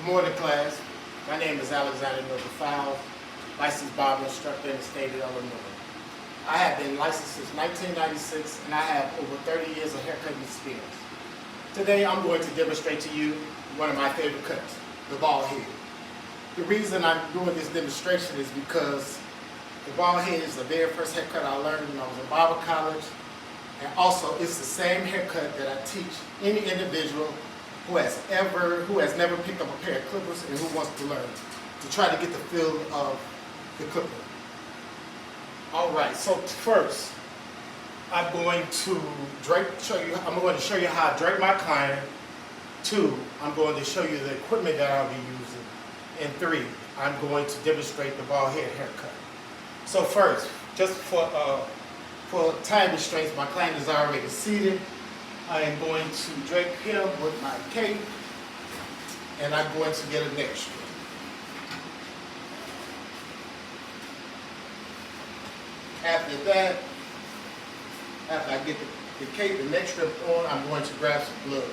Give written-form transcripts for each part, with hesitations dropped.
morning, class. My name is Alexander Fowles, licensed barber instructor in the state of Illinois. I have been licensed since 1996 and I have over 30 years of haircutting experience. Today I'm going to demonstrate to you one of my favorite cuts, the bald head. The reason I'm doing this demonstration is because the bald head is the very first haircut I learned when I was in barber college, and also it's the same haircut that I teach any individual who has never picked up a pair of clippers and who wants to learn to try to get the feel of the clipper. All right, so first I'm going to show you how I drape my client. 2, I'm going to show you the equipment that I'll be using. And 3, I'm going to demonstrate the bald head haircut. So first, just for time restraints, my client is already seated. I am going to drape him with my cape, and I'm going to get a neck strip. After that, after I get the cape and neck strip on, I'm going to grab some gloves.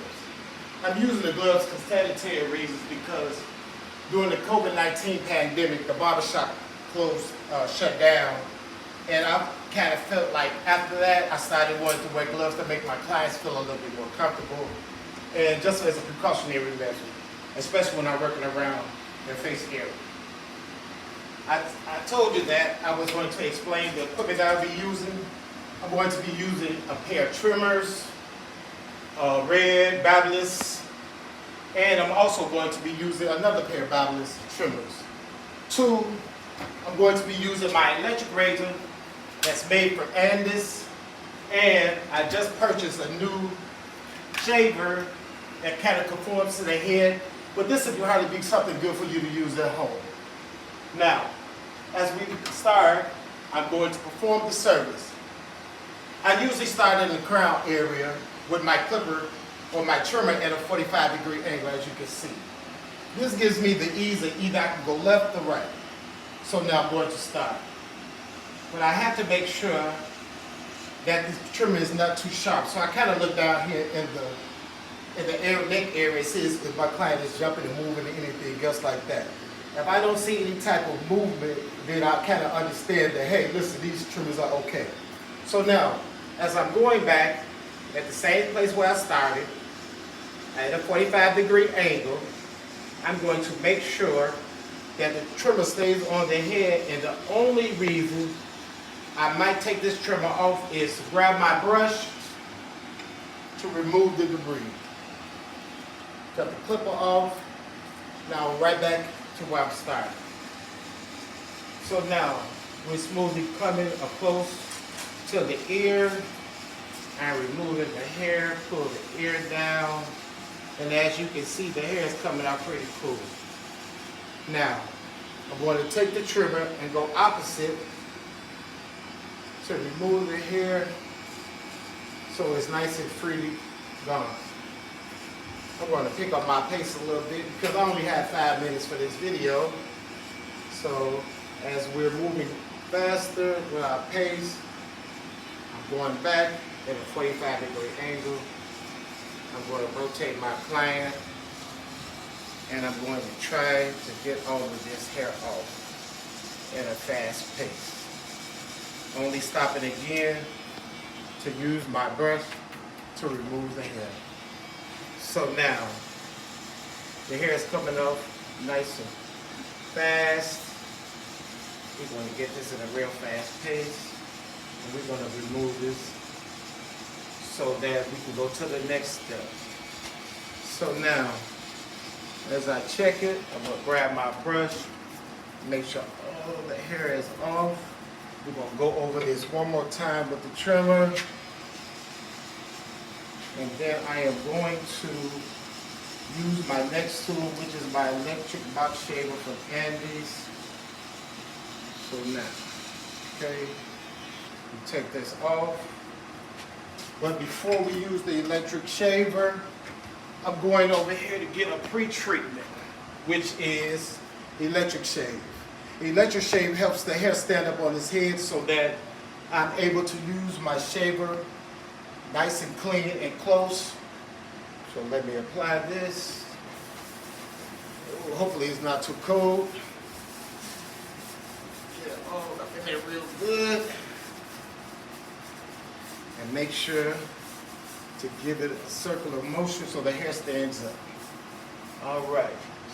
I'm using the gloves for sanitary reasons because during the COVID-19 pandemic, the barbershop shut down, and I kind of felt like after that I started wanting to wear gloves to make my clients feel a little bit more comfortable, and just as a precautionary measure, especially when I'm working around their face area. I told you that I was going to explain the equipment that I'll be using. I'm going to be using a pair of trimmers, red barbless, and I'm also going to be using another pair of barbless trimmers. 2, I'm going to be using my electric razor that's made for Andis, and I just purchased a new shaver that kind of conforms to the head, but this would probably be something good for you to use at home. Now, as we start, I'm going to perform the service. I usually start in the crown area with my clipper or my trimmer at a 45-degree angle, as you can see. This gives me the ease of either I can go left or right. So now I'm going to start. But I have to make sure that the trimmer is not too sharp. So I kind of look down here in the neck area, see if my client is jumping and moving or anything else like that. If I don't see any type of movement, then I kind of understand that, hey, listen, these trimmers are okay. So now, as I'm going back at the same place where I started, at a 45-degree angle, I'm going to make sure that the trimmer stays on the head, and the only reason I might take this trimmer off is to grab my brush to remove the debris. Cut the clipper off. Now I'm right back to where I'm starting. So now we're smoothly coming up close to the ear and removing the hair, pull the ear down, and as you can see, the hair is coming out pretty cool. Now, I'm going to take the trimmer and go opposite to remove the hair so it's nice and freely gone. I'm going to pick up my pace a little bit because I only have 5 minutes for this video. So as we're moving faster with our pace, I'm going back at a 45-degree angle. I'm going to rotate my client, and I'm going to try to get all of this hair off at a fast pace. Only stopping again to use my brush to remove the hair. So now, the hair is coming off nice and fast. We're going to get this in a real fast pace, and we're going to remove this so that we can go to the next step. So now, as I check it, I'm going to grab my brush, make sure all the hair is off. We're going to go over this one more time with the trimmer. And then I am going to use my next tool, which is my electric box shaver from Andis. So now, okay, we take this off. But before we use the electric shaver, I'm going over here to get a pre-treatment, which is electric shave. The electric shave helps the hair stand up on his head so that I'm able to use my shaver nice and clean and close. So let me apply this. hopefully it's not too cold. Get it all up in there real good. And make sure to give it a circular motion so the hair stands up. All right,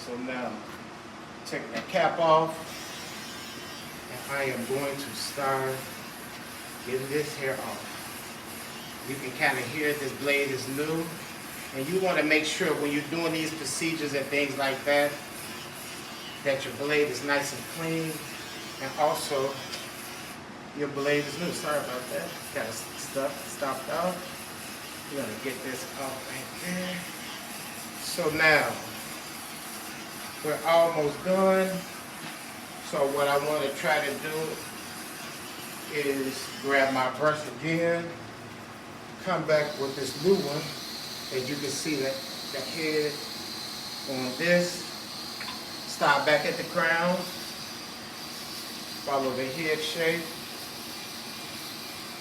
so now take that cap off, and I am going to start getting this hair off. You can kind of hear this blade is new, and you want to make sure when you're doing these procedures and things like that, that your blade is nice and clean, and also your blade is new. Sorry about that. Got stuff stopped out. We're gonna get this off right there. So now we're almost done. So what I want to try to do is grab my brush again, come back with this new one. As you can see that the head on this, start back at the crown, follow the head shape,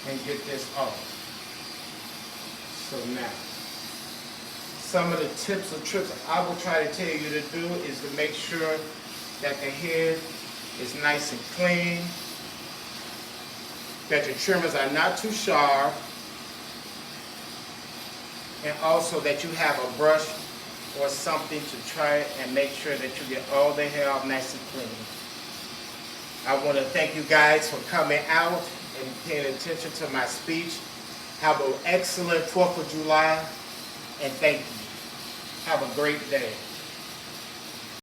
and get this off. So now, some of the tips or tricks I will try to tell you to do is to make sure that the head is nice and clean, that your trimmers are not too sharp, and also that you have a brush or something to try and make sure that you get all the hair off nice and clean. I want to thank you guys for coming out and paying attention to my speech. Have an excellent 4th of July, and thank you. Have a great day.